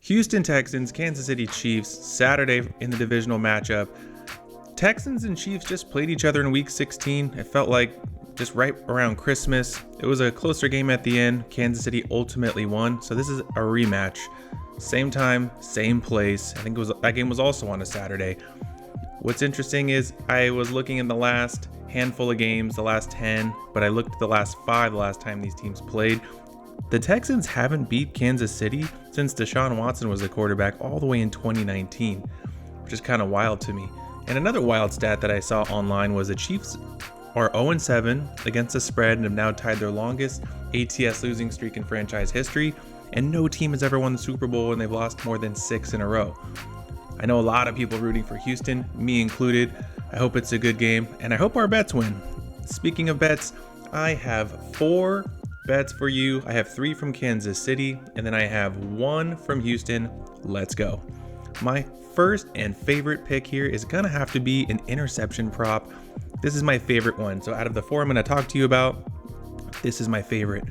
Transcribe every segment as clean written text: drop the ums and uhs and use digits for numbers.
Houston Texans, Kansas City Chiefs, Saturday in the divisional matchup. Texans and Chiefs just played each other in week 16. It felt like just right around Christmas. It was a closer game at the end. Kansas City ultimately won. So this is a rematch. Same time, same place. I think that game was also on a Saturday. What's interesting is I was looking in the last handful of games, the last 10, but I looked at the last 5 the last time these teams played. The Texans haven't beat Kansas City since Deshaun Watson was the quarterback all the way in 2019, which is kind of wild to me. And another wild stat that I saw online was the Chiefs are 0-7 against the spread and have now tied their longest ATS losing streak in franchise history, and no team has ever won the Super Bowl and they've lost more than 6 in a row. I know a lot of people rooting for Houston, me included. I hope it's a good game, and I hope our bets win. Speaking of bets, I have 4 bets for you. I have 3 from Kansas City, and then I have 1 from Houston. Let's go. My first and favorite pick here is gonna have to be an interception prop. This is my favorite one. So out of the 4 I'm gonna talk to you about, this is my favorite.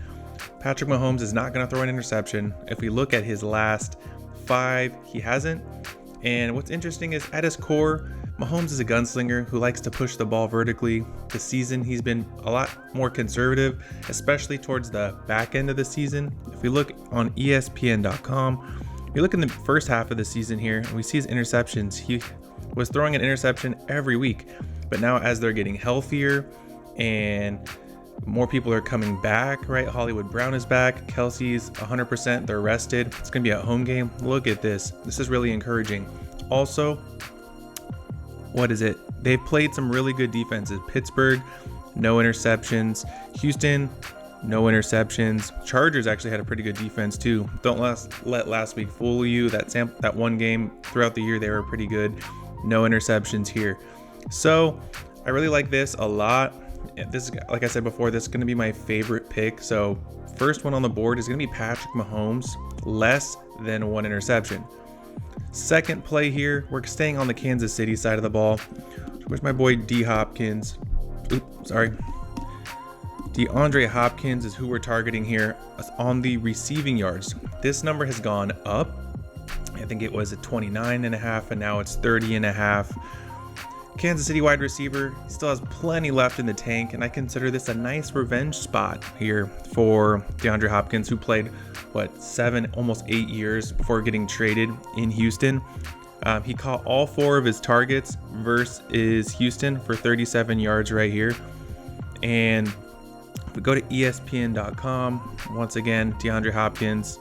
Patrick Mahomes is not gonna throw an interception. If we look at his last 5, he hasn't. And what's interesting is at his core, Mahomes is a gunslinger who likes to push the ball vertically. This season, he's been a lot more conservative, especially towards the back end of the season. If we look on ESPN.com, we look in the first half of the season here, and we see his interceptions. He was throwing an interception every week, but now as they're getting healthier and more people are coming back, right? Hollywood Brown is back. Kelsey's 100%. They're rested. It's going to be a home game. Look at this. This is really encouraging. Also, what is it? They've played some really good defenses. Pittsburgh, no interceptions. Houston, no interceptions. Chargers actually had a pretty good defense too. Don't let last week fool you. That one game throughout the year, they were pretty good. No interceptions here. So I really like this a lot. This is, like I said before, this is going to be my favorite pick. So first one on the board is going to be Patrick Mahomes, less than 1 interception. Second play here, we're staying on the Kansas City side of the ball. Where's my boy DeAndre Hopkins is who we're targeting here on the receiving yards. This number has gone up. I think it was at 29.5 and now it's 30.5. Kansas City wide receiver still has plenty left in the tank, and I consider this a nice revenge spot here for DeAndre Hopkins, who played 7, almost 8 years before getting traded in Houston. He caught all 4 of his targets versus Houston for 37 yards right here. And if we go to ESPN.com, once again, DeAndre Hopkins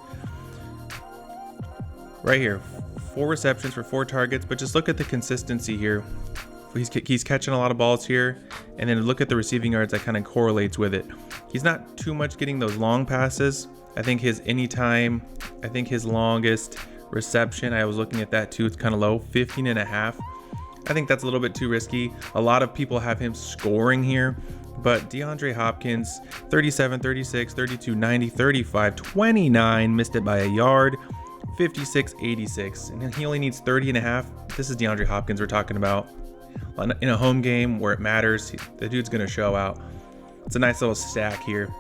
right here, 4 receptions for 4 targets, but just look at the consistency here. He's catching a lot of balls here, and then look at the receiving yards that kind of correlates with it. He's not too much getting those long passes. I think his longest reception, I was looking at that too, it's kind of low, 15.5. I think that's a little bit too risky. A lot of people have him scoring here, but DeAndre Hopkins, 37, 36, 32, 90, 35, 29, missed it by a yard, 56, 86, and then he only needs 30.5. This is DeAndre Hopkins we're talking about. In a home game where it matters, the dude's going to show out. It's a nice little stack here.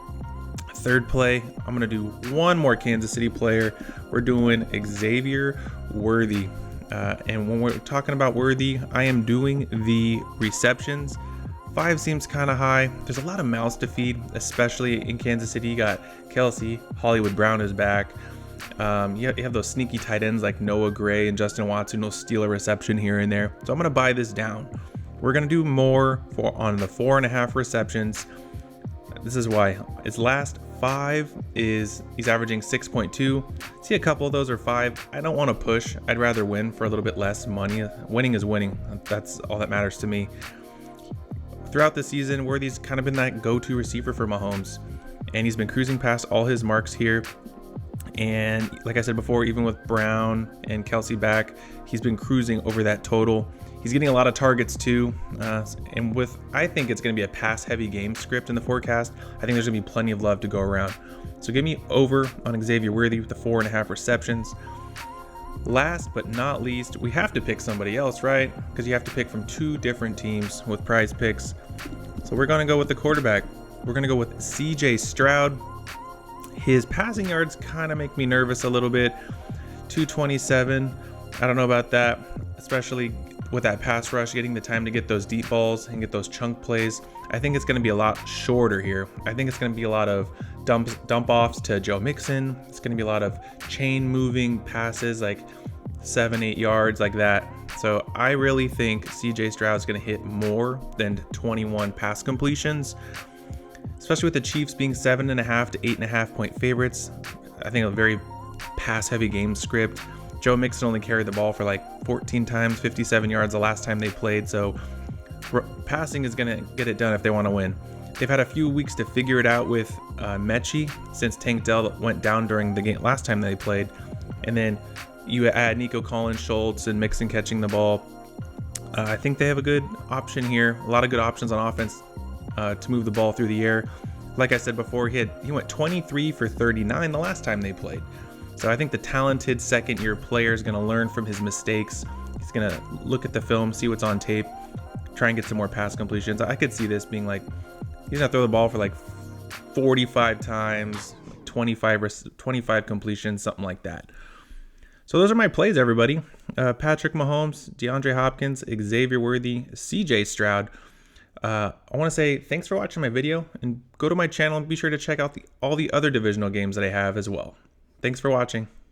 Third play, I'm going to do one more Kansas City player. We're doing Xavier Worthy. And when we're talking about Worthy, I am doing the receptions. 5 seems kind of high. There's a lot of mouths to feed, especially in Kansas City. You got Kelsey, Hollywood Brown is back. You have those sneaky tight ends like Noah Gray and Justin Watson who'll steal a reception here and there. So I'm going to buy this down. We're going to do more on the 4.5 receptions. This is why. His last 5 he's averaging 6.2. See, a couple of those are 5. I don't want to push. I'd rather win for a little bit less money. Winning is winning. That's all that matters to me. Throughout the season, Worthy's kind of been that go-to receiver for Mahomes, and he's been cruising past all his marks here. And like I said before, even with Brown and Kelsey back, he's been cruising over that total. He's getting a lot of targets too. And I think it's going to be a pass-heavy game script in the forecast. I think there's going to be plenty of love to go around. So give me over on Xavier Worthy with the 4.5 receptions. Last but not least, we have to pick somebody else, right? Because you have to pick from 2 different teams with Prizepicks. So we're going to go with the quarterback. We're going to go with CJ Stroud. His passing yards kind of make me nervous a little bit. 227. I don't know about that, especially with that pass rush, getting the time to get those deep balls and get those chunk plays. I think it's going to be a lot shorter here. I think it's going to be a lot of dump offs to Joe Mixon. It's going to be a lot of chain moving passes, like 7-8 yards, like that. So I really think CJ Stroud is going to hit more than 21 pass completions, especially with the Chiefs being 7.5 to 8.5 point favorites. I think a very pass heavy game script. Joe Mixon only carried the ball for like 14 times, 57 yards the last time they played. So passing is going to get it done if they want to win. They've had a few weeks to figure it out with Mechie since Tank Dell went down during the game last time they played. And then you add Nico Collins, Schultz, and Mixon catching the ball. I think they have a good option here. A lot of good options on offense to move the ball through the air. Like I said before, he went 23 for 39 the last time they played. So I think the talented second-year player is going to learn from his mistakes. He's going to look at the film, see what's on tape, try and get some more pass completions. I could see this being like, he's going to throw the ball for like 45 times, 25 completions, something like that. So those are my plays, everybody. Patrick Mahomes, DeAndre Hopkins, Xavier Worthy, CJ Stroud. I want to say thanks for watching my video, and go to my channel and be sure to check out all the other divisional games that I have as well. Thanks for watching.